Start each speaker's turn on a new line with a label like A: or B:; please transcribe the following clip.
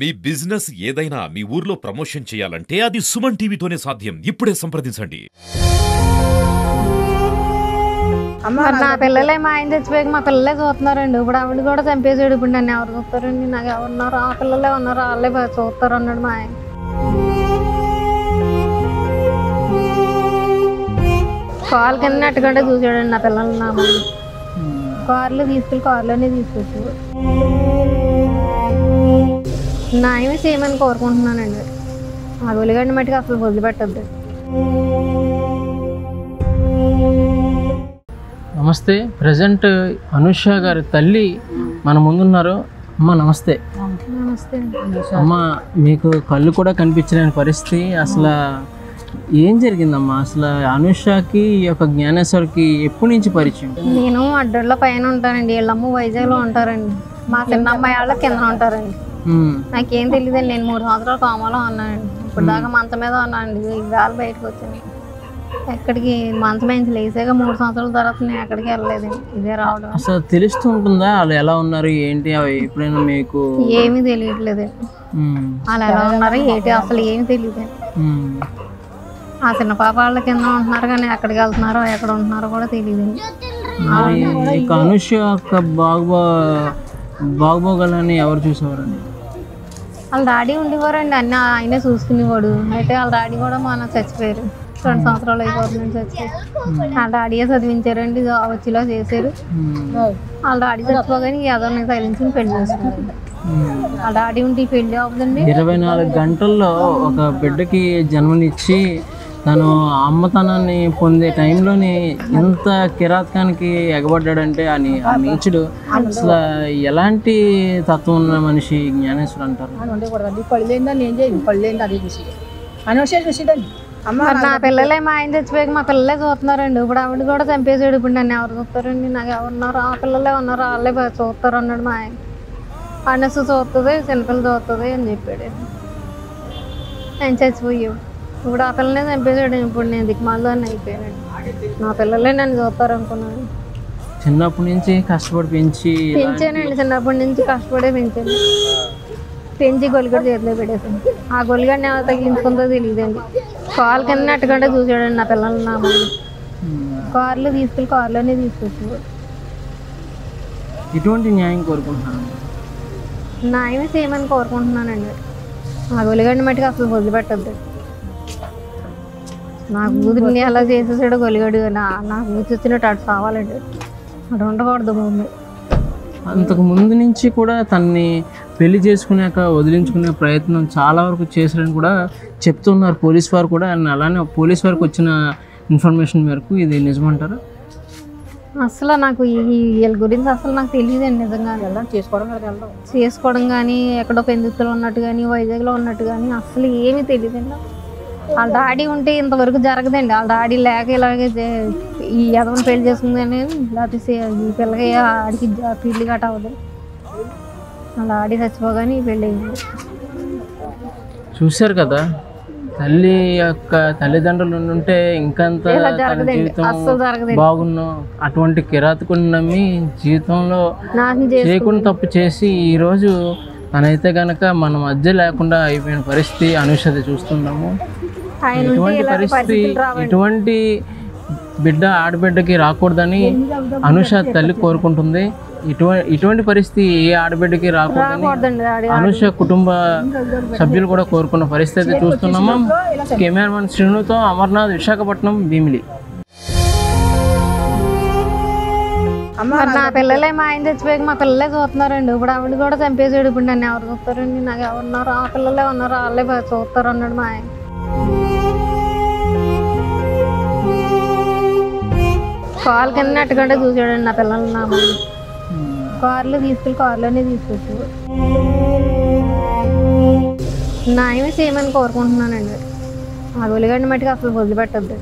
A: మీ business ఏదైనా మీ ఊర్లో promotion చేయాలంటే అది సుమన్ టీవీతోనే సాధ్యం. ఇప్పుడే సంప్రదించండి.
B: నా పిల్లలే మా ఆయన చచ్చిపోయాక మా పిల్లలే చూస్తున్నారండి. ఇప్పుడు ఆవిడ కూడా చంపేసాడు. ఇప్పుడు నన్ను ఎవరు చూస్తారండి? నాకు ఎవరున్నారు? ఆ పిల్లలే ఉన్నారు, వాళ్ళే చూస్తారు అన్నాడు మా ఆయన. కాలు కింద అట్టుకుంటే చూసాడండి నా పిల్లలు. నా ముందు కార్లో తీసుకెళ్ళి కార్లోనే తీసుకొచ్చాడు. న్యాయమే చేయమని కోరుకుంటున్నానండి. ఆ గొలిగండి మట్టికి అసలు వదిలిపెట్టద్దు.
C: నమస్తే. ప్రజెంట్ అనుష గారి తల్లి మన ముందున్నారు. అమ్మ నమస్తే.
B: నమస్తే
C: అమ్మ, మీకు కళ్ళు కూడా కనిపించలేని పరిస్థితి. అసలు ఏం జరిగిందమ్మా? అసలు అనుషకి ఈ యొక్క జ్ఞానేశ్వర్కి ఎప్పటి నుంచి పరిచయం?
B: నేను అడ్డోళ్ళ పైన ఉంటానండి. వీళ్ళమ్మ వైజాగ్లో ఉంటారండి. మా చిన్న అమ్మాయి వాళ్ళ కింద ఉంటారండి. నాకేం తెలియదండి. నేను 3 సంవత్సరాలు కోమాలో ఉన్నానండి. ఇప్పుడు దాకా మంచం మీద ఉన్నానండి. ఇవాళ బయటకు వచ్చాను. ఎక్కడికి మంచం నుంచి లేసాక 3 సంవత్సరాల తర్వాత నేను ఎక్కడికి వెళ్ళలేదండి. ఇదే రావడం. అసలు
C: తెలుస్తూ ఉంటుందా వాళ్ళు ఎలా ఉన్నారు ఏంటి? అవి ఎప్పుడైనా మీకు
B: ఏమీ తెలియట్లేదండి. వాళ్ళు ఎలా ఉన్నారు ఏంటి అసలు ఏమి తెలియదండి. ఆ చిన్న పాప వాళ్ళ కింద ఉంటున్నారు కానీ ఎక్కడికి వెళ్తున్నారో ఎక్కడ ఉంటున్నారో కూడా తెలియదండి.
C: అనుష యొక్క బాగోగాలని ఎవరు చూసేవారండి?
B: వాళ్ళ డాడీ ఉండేవారండి. అన్నీ ఆయనే చూసుకునేవాడు. అయితే వాళ్ళ డాడీ కూడా మన చచ్చిపోయారు. 2 సంవత్సరాలు అయిపోతుందని చచ్చిపోయారు. వాళ్ళ డాడీయే చదివించారండి. వచ్చిలా చేశారు. వాళ్ళ డాడీ చచ్చిపోగానే ఎవరిని తగిలించి పెళ్లి చేసుకున్నారు. వాళ్ళ డాడీ ఉంటే పెళ్లి అవుతుందండి.
C: 24 గంటల్లో ఒక బిడ్డకి జన్మనిచ్చి తను అమ్మతనాన్ని పొందే టైంలోని ఎంత కిరాతకానికి ఎగబడ్డాడంటే ఆ నీచుడు అసలు ఎలాంటి తత్వం ఉన్న మనిషి జ్ఞానేశ్వర్ అంటారు.
B: నా పిల్లలే మా ఆయన చచ్చిపోయాక మా పిల్లలే చూస్తున్నారండి. ఇప్పుడు ఆవిడ కూడా చంపేసాడు. ఇప్పుడు నన్ను ఎవరు చూస్తారండి? నాకు ఎవరున్నారు? ఆ పిల్లలే ఉన్నారు, వాళ్ళే చూస్తారు అన్నాడు మా ఆయన. అనసు చూస్తుంది, చిన్నపిల్ల చూస్తుంది అని చెప్పాడు. నేను చచ్చిపోయావు. ఇప్పుడు ఆ పిల్లనే చంపేసాడు. ఇప్పుడు నేను దిక్కుమాలని అయిపోయానండి. నా పిల్లలే నన్ను చూస్తారు అనుకున్నాను.
C: చిన్నప్పటి నుంచి కష్టపడి
B: పెంచానండి. చిన్నప్పటి నుంచి కష్టపడే పెంచాను. పెంచి గొలిగడు చేతిలో పెట్టేసాను. ఆ గొలిగడిని ఎవరు తగిలించుకుందో తెలియదండి. కాలు కింద అట్టుకుంటే చూసాడండి నా పిల్లలు. నా ముందు కార్లో తీసుకెళ్ళి కార్లోనే తీసుకొచ్చాడు.
C: ఎటువంటి న్యాయం కోరుకుంటున్నాను?
B: న్యాయమే చేయమని కోరుకుంటున్నానండి. ఆ గొలిగడిని మట్టికి అసలు వదిలిపెట్టద్దు. నా కూతురిని అలా చేసేసాడు గొలిగడు. నా కూర్చొచ్చినట్టు అటు సావాలండి. అటు ఉండకూడదు ముందు.
C: అంతకు ముందు నుంచి కూడా తన్ని పెళ్లి చేసుకున్నాక వదిలించుకునే ప్రయత్నం చాలా వరకు చేశారని కూడా చెప్తున్నారు పోలీస్ వారు కూడా. అలానే పోలీస్ వారికి వచ్చిన ఇన్ఫర్మేషన్ మేరకు ఇది నిజమంటారా?
B: అసలు నాకు వీళ్ళ గురించి అసలు నాకు తెలియదండి. నిజంగా చేసుకోవడం కానీ ఎక్కడో పెందుతులు ఉన్నట్టు కానీ వైజాగ్లో ఉన్నట్టు కానీ అసలు ఏమీ తెలియదండి. వాళ్ళ డాడీ ఉంటే ఇంతవరకు జరగదండి. వాళ్ళ డాడీ లేక ఇలాగే ఈ ఎదవని పెళ్లి చేసుకుందని లేకపోతే ఈ పిల్లకి ఆడికి పెళ్లి గట్ట అవ్వదు. వాళ్ళ డాడీ చచ్చిపోగానే ఈ పెళ్ళి అయింది.
C: చూశారు కదా, తల్లి యొక్క తల్లిదండ్రులు ఉంటే ఇంకంత జీవితం బాగున్నాం. అటువంటి కిరాతకుని నమ్మి జీవితంలో చేయకుండా తప్పు చేసి ఈరోజు తనైతే కనుక మన మధ్య లేకుండా అయిపోయిన పరిస్థితి అనుషది చూస్తున్నాము. ఇటువంటి పరిస్థితి ఇటువంటి ఆడబిడ్డకి రాకూడదని అనుష తల్లి కోరుకుంటుంది. ఇటువంటి పరిస్థితి ఏ ఆడబిడ్డకి రాకూడదని అనుష కుటుంబ సభ్యులు కూడా కోరుకున్న పరిస్థితి చూస్తున్నాము. కెమెరామన్ శ్రీనుతో అమర్నాథ్, విశాఖపట్నం, భీమిలి.
B: నా పిల్లలే మా ఆయన చచ్చిపోయాక మా పిల్లలే చూస్తున్నారండి. ఇప్పుడు ఆవిడ కూడా చంపేసాడు. ఇప్పుడు నన్ను ఎవరు చూస్తారండి? నాకు ఎవరున్నారు? ఆ పిల్లలే ఉన్నారు, వాళ్ళే చూస్తారు అన్నాడు మా ఆయన. కాలు కింద అట్టుకుంటే చూసాడండి నా పిల్లలు. నా ముందు కార్లో తీసుకెళ్ళి కార్లోనే తీసుకొచ్చాడు. న్యాయమే చేయమని కోరుకుంటున్నానండి. ఆ గొలిగడిని మట్టికి అసలు వదిలిపెట్టద్దు.